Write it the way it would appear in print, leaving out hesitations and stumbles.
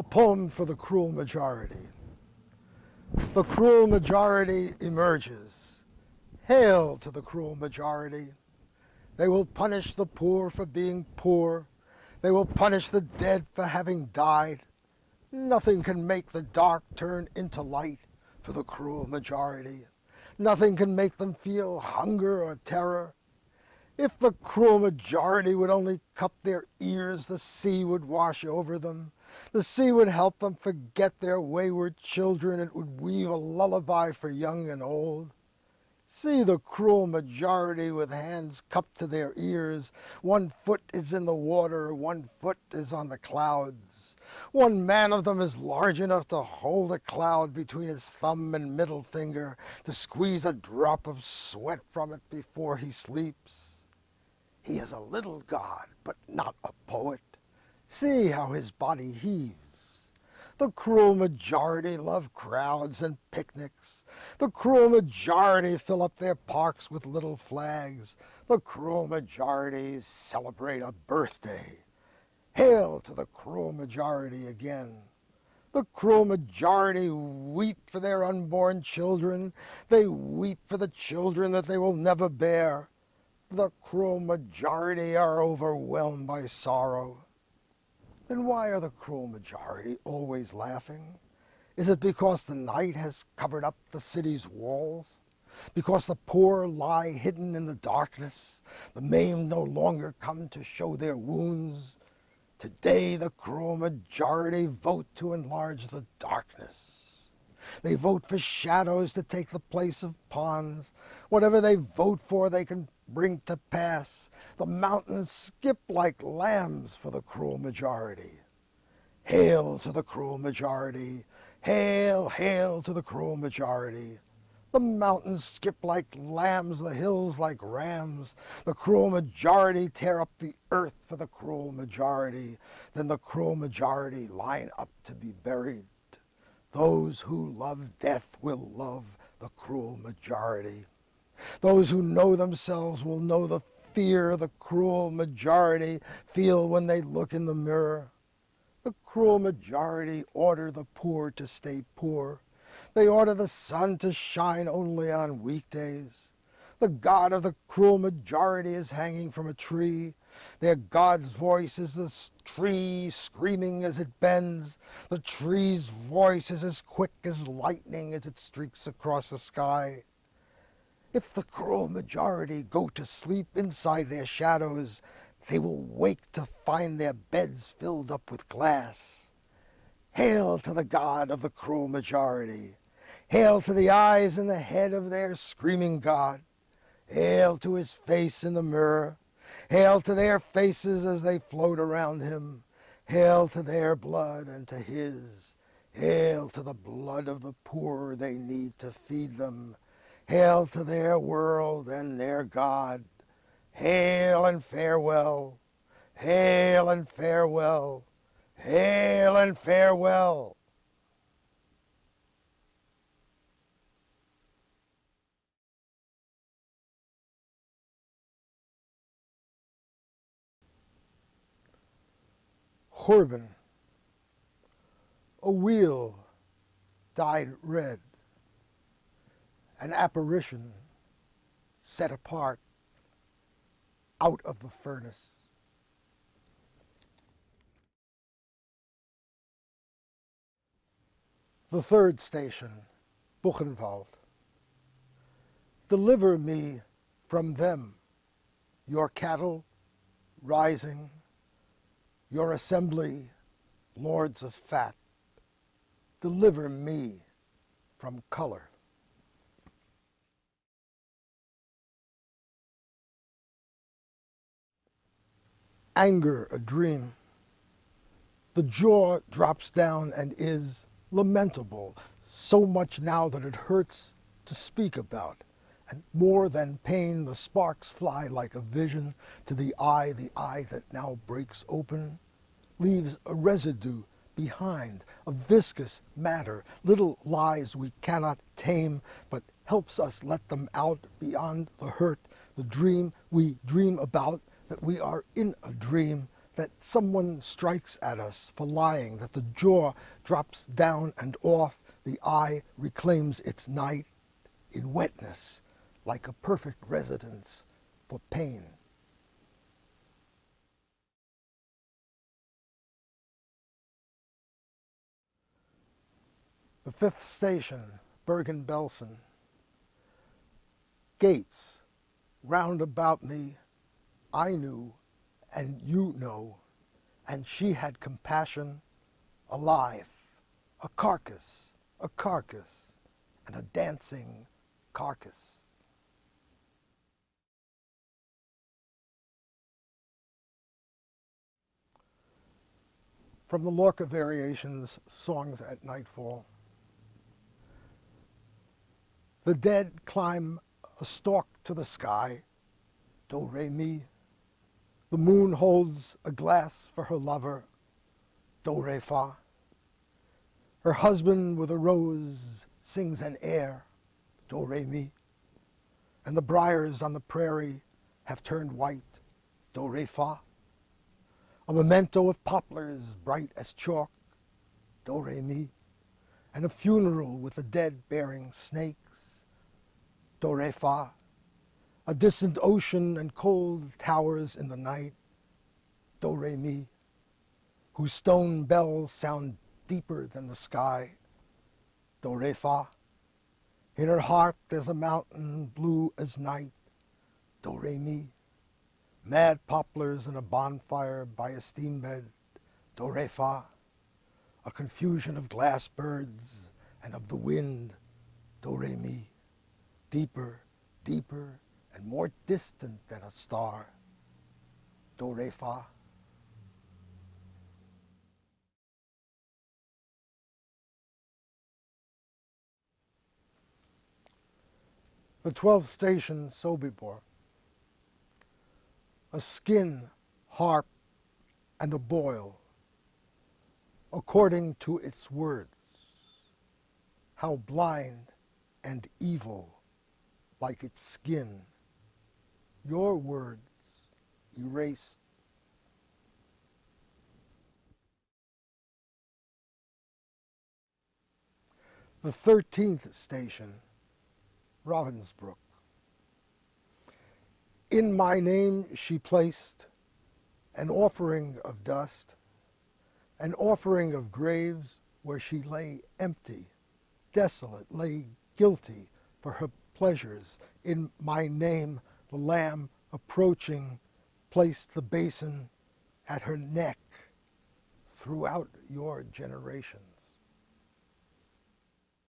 poem for the cruel majority. The cruel majority emerges. Hail to the cruel majority. They will punish the poor for being poor. They will punish the dead for having died. Nothing can make the dark turn into light for the cruel majority. Nothing can make them feel hunger or terror. If the cruel majority would only cup their ears, the sea would wash over them. The sea would help them forget their wayward children. It would weave a lullaby for young and old. See the cruel majority with hands cupped to their ears. 1 foot is in the water, 1 foot is on the clouds. One man of them is large enough to hold a cloud between his thumb and middle finger, to squeeze a drop of sweat from it before he sleeps. He is a little god, but not a poet. See how his body heaves. The cruel majority love crowds and picnics. The cruel majority fill up their parks with little flags. The cruel majority celebrate a birthday. Hail to the cruel majority again. The cruel majority weep for their unborn children. They weep for the children that they will never bear. The cruel majority are overwhelmed by sorrow. Then why are the cruel majority always laughing? Is it because the night has covered up the city's walls? Because the poor lie hidden in the darkness? The maimed no longer come to show their wounds? Today the cruel majority vote to enlarge the darkness. They vote for shadows to take the place of ponds. Whatever they vote for, they can bring to pass. The mountains skip like lambs for the cruel majority. Hail to the cruel majority. Hail, hail to the cruel majority. The mountains skip like lambs, the hills like rams. The cruel majority tear up the earth for the cruel majority. Then the cruel majority line up to be buried. Those who love death will love the cruel majority. Those who know themselves will know the fear the cruel majority feel when they look in the mirror. The cruel majority order the poor to stay poor. They order the sun to shine only on weekdays. The God of the cruel majority is hanging from a tree. Their God's voice is the tree screaming as it bends. The tree's voice is as quick as lightning as it streaks across the sky. If the cruel majority go to sleep inside their shadows, they will wake to find their beds filled up with glass. Hail to the God of the cruel majority. Hail to the eyes and the head of their screaming God. Hail to his face in the mirror. Hail to their faces as they float around him. Hail to their blood and to his. Hail to the blood of the poor they need to feed them. Hail to their world and their God. Hail and farewell. Hail and farewell. Hail and farewell. Corbin, a wheel dyed red, an apparition set apart out of the furnace. The third station, Buchenwald. Deliver me from them, your cattle rising, your assembly, lords of fat. Deliver me from color. Anger, a dream. The jaw drops down and is lamentable, so much now that it hurts to speak about. And more than pain, the sparks fly like a vision to the eye that now breaks open, leaves a residue behind, a viscous matter, little lies we cannot tame, but helps us let them out beyond the hurt, the dream we dream about, that we are in a dream, that someone strikes at us for lying, that the jaw drops down and off, the eye reclaims its night in wetness, like a perfect residence for pain. The fifth station, Bergen-Belsen. Gates round about me, I knew, and you know, and she had compassion, alive, a carcass, and a dancing carcass. From the Lorca Variations, Songs at Nightfall. The dead climb a stalk to the sky, do, re, mi. The moon holds a glass for her lover, do, re, fa. Her husband with a rose sings an air, do, re, mi. And the briars on the prairie have turned white, do, re, fa. A memento of poplars bright as chalk, do, re, mi. And a funeral with the dead bearing snakes, do, re, fa. A distant ocean and cold towers in the night, do, re, mi. Whose stone bells sound deeper than the sky, do, re, fa. In her heart there's a mountain blue as night, do, re, mi. Mad poplars and a bonfire by a steam bed, do, re, fa. A confusion of glass birds and of the wind, do, re, mi. Deeper, deeper, and more distant than a star, do, re, fa. The 12th station, Sobibor. A skin, harp, and a boil, according to its words. How blind and evil, like its skin, your words erased. The 13th station, Ravensbrück. In my name she placed an offering of dust, an offering of graves where she lay empty, desolate, lay guilty for her pleasures. In my name the Lamb approaching placed the basin at her neck throughout your generations.